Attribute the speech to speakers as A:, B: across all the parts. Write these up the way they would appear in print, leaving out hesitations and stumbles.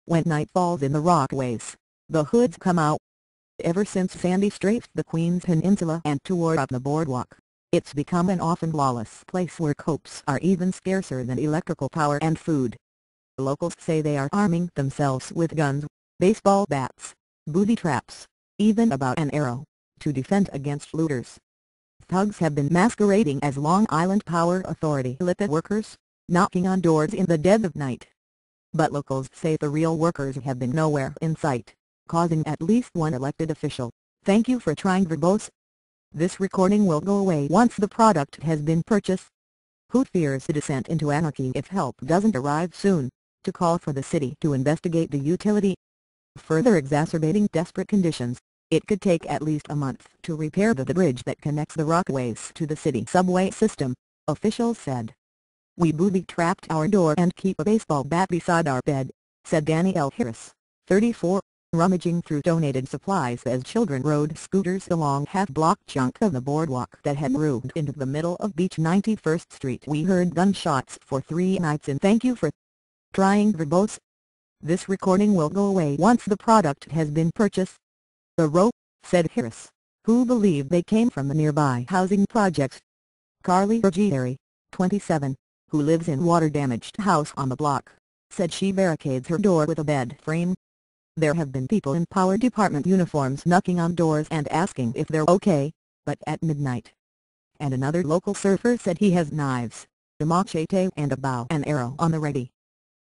A: When night falls in the Rockaways, the hoods come out. Ever since Sandy strafed the Queens Peninsula and tore up the boardwalk, it's become an often lawless place where cops are even scarcer than electrical power and food. Locals say they are arming themselves with guns, baseball bats, booby traps, even a bow and arrow, to defend against looters. Thugs have been masquerading as Long Island Power Authority LIPA workers, knocking on doors in the dead of night. But locals say the real workers have been nowhere in sight, causing at least one elected official, "Thank you for trying verbose. This recording will go away once the product has been purchased." Who fears a descent into anarchy if help doesn't arrive soon, to call for the city to investigate the utility. Further exacerbating desperate conditions, it could take at least a month to repair the bridge that connects the Rockaways to the city subway system, officials said. "We booby-trapped our door and keep a baseball bat beside our bed," said Danny L. Harris, 34, rummaging through donated supplies as children rode scooters along half-block chunk of the boardwalk that had moved into the middle of Beach 91st Street. "We heard gunshots for 3 nights and thank you for trying verbose. This recording will go away once the product has been purchased." "The rope," said Harris, who believed they came from the nearby housing projects. Carly Ruggieri, 27, who lives in water-damaged house on the block, said she barricades her door with a bed frame. "There have been people in power department uniforms knocking on doors and asking if they're okay, but at midnight." And another local surfer said he has knives, a machete and a bow and arrow on the ready.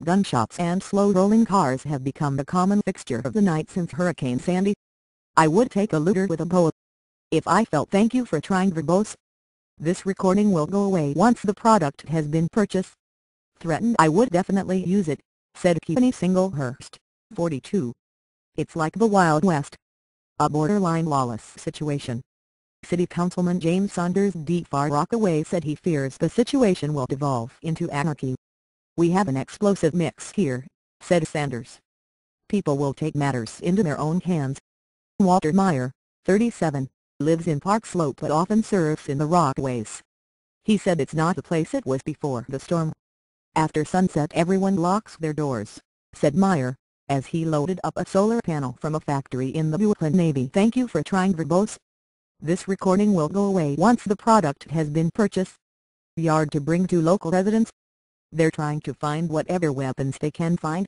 A: Gunshots and slow-rolling cars have become a common fixture of the night since Hurricane Sandy. "I would take a looter with a bow if I felt thank you for trying verbose. This recording will go away once the product has been purchased. Threatened I would definitely use it," said Keepany Singlehurst, 42. "It's like the Wild West. A borderline lawless situation." City Councilman James Saunders D. Far Rockaway said he fears the situation will devolve into anarchy. "We have an explosive mix here," said Sanders. "People will take matters into their own hands." Walter Meyer, 37, lives in Park Slope but often surfs in the Rockaways. He said it's not the place it was before the storm. "After sunset everyone locks their doors," said Meyer, as he loaded up a solar panel from a factory in the Brooklyn Navy. "Thank you for trying verbose. This recording will go away once the product has been purchased." Yard to bring to local residents. They're trying to find whatever weapons they can find.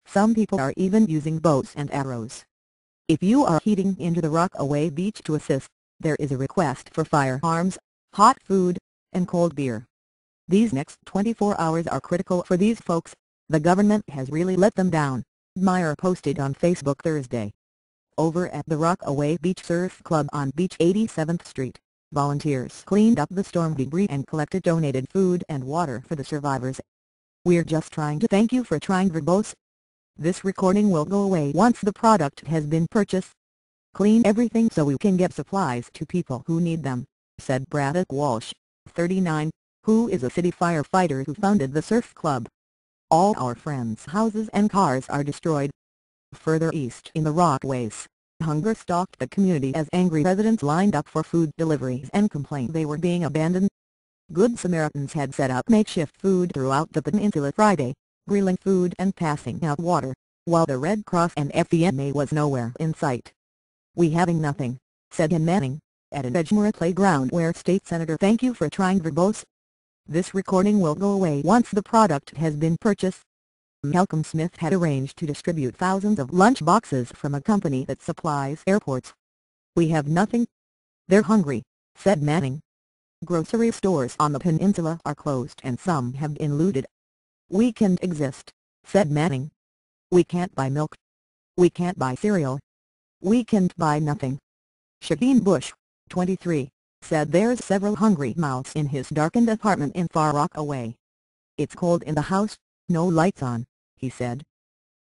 A: Some people are even using bows and arrows. If you are heading into the Rockaway Beach to assist, there is a request for firearms, hot food, and cold beer. "These next 24 hours are critical for these folks. The government has really let them down," Meyer posted on Facebook Thursday. Over at the Rockaway Beach Surf Club on Beach 87th Street, volunteers cleaned up the storm debris and collected donated food and water for the survivors. "We're just trying to thank you for trying verbose. This recording will go away once the product has been purchased. Clean everything so we can get supplies to people who need them," said Braddock Walsh, 39, who is a city firefighter who founded the surf club. "All our friends' houses and cars are destroyed." Further east in the Rockaways, hunger stalked the community as angry residents lined up for food deliveries and complained they were being abandoned. Good Samaritans had set up makeshift food throughout the peninsula Friday, grilling food and passing out water, while the Red Cross and FEMA was nowhere in sight. "We having nothing," said Ken Manning, at an Edgemore playground where State Senator "Thank you for trying verbose. This recording will go away once the product has been purchased." Malcolm Smith had arranged to distribute thousands of lunch boxes from a company that supplies airports. "We have nothing. They're hungry," said Manning. "Grocery stores on the peninsula are closed and some have been looted." "We can't exist," said Manning. "We can't buy milk. We can't buy cereal. We can't buy nothing." Shaheen Bush, 23, said there's several hungry mouths in his darkened apartment in Far Rockaway. "It's cold in the house, no lights on," he said.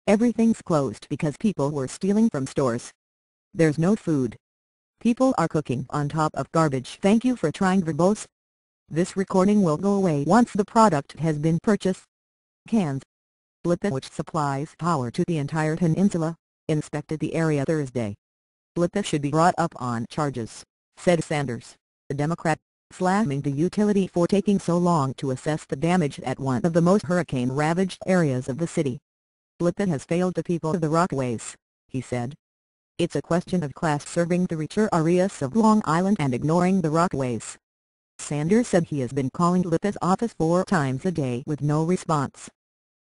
A: "Everything's closed because people were stealing from stores. There's no food. People are cooking on top of garbage." Thank you for trying verbose. This recording will go away once the product has been purchased. Cans. LIPA, which supplies power to the entire peninsula, inspected the area Thursday. "LIPA should be brought up on charges," said Sanders, the Democrat, slamming the utility for taking so long to assess the damage at one of the most hurricane-ravaged areas of the city. Blippi has failed the people of the Rockaways, he said. It's a question of class serving the richer areas of Long Island and ignoring the Rockaways. Sanders said he has been calling Blippi's office 4 times a day with no response.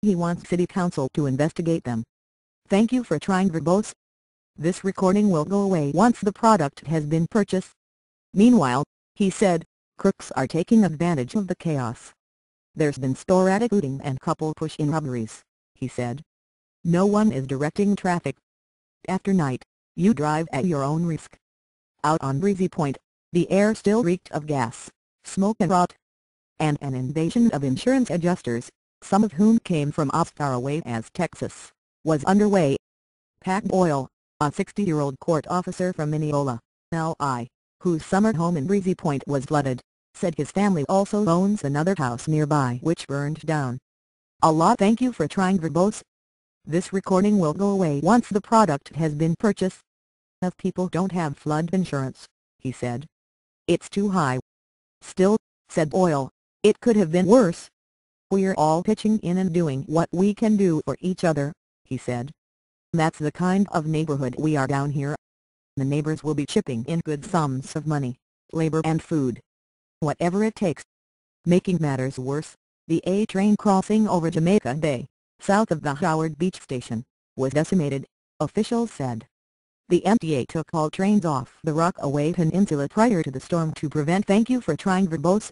A: He wants City Council to investigate them. Thank you for trying, verbose. This recording will go away once the product has been purchased. Meanwhile, he said, crooks are taking advantage of the chaos. There's been sporadic looting and couple push-in robberies, he said. No one is directing traffic. After night, you drive at your own risk. Out on Breezy Point, the air still reeked of gas, smoke and rot. And an invasion of insurance adjusters, some of whom came from as far away as Texas, was underway. Pat Boyle, a 60-year-old court officer from Mineola, L.I., whose summer home in Breezy Point was flooded, said his family also owns another house nearby which burned down. Thank you for trying, verbose. This recording will go away once the product has been purchased. If people don't have flood insurance, he said. It's too high. Still, said Boyle, it could have been worse. We're all pitching in and doing what we can do for each other, he said. That's the kind of neighborhood we are down here. The neighbors will be chipping in good sums of money, labor and food. Whatever it takes. Making matters worse, the A train crossing over Jamaica Bay, south of the Howard Beach station, was decimated, officials said. The MTA took all trains off the Rockaway Peninsula prior to the storm to prevent. Thank you for trying, verbose.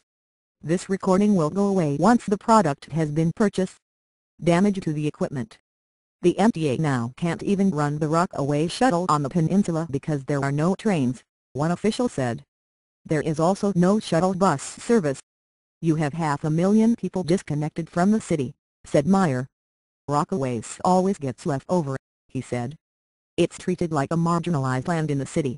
A: This recording will go away once the product has been purchased. Damage to the equipment. The MTA now can't even run the Rockaway shuttle on the peninsula because there are no trains, one official said. There is also no shuttle bus service. You have 500,000 people disconnected from the city, said Meyer. Rockaways always gets left over, he said. It's treated like a marginalized land in the city.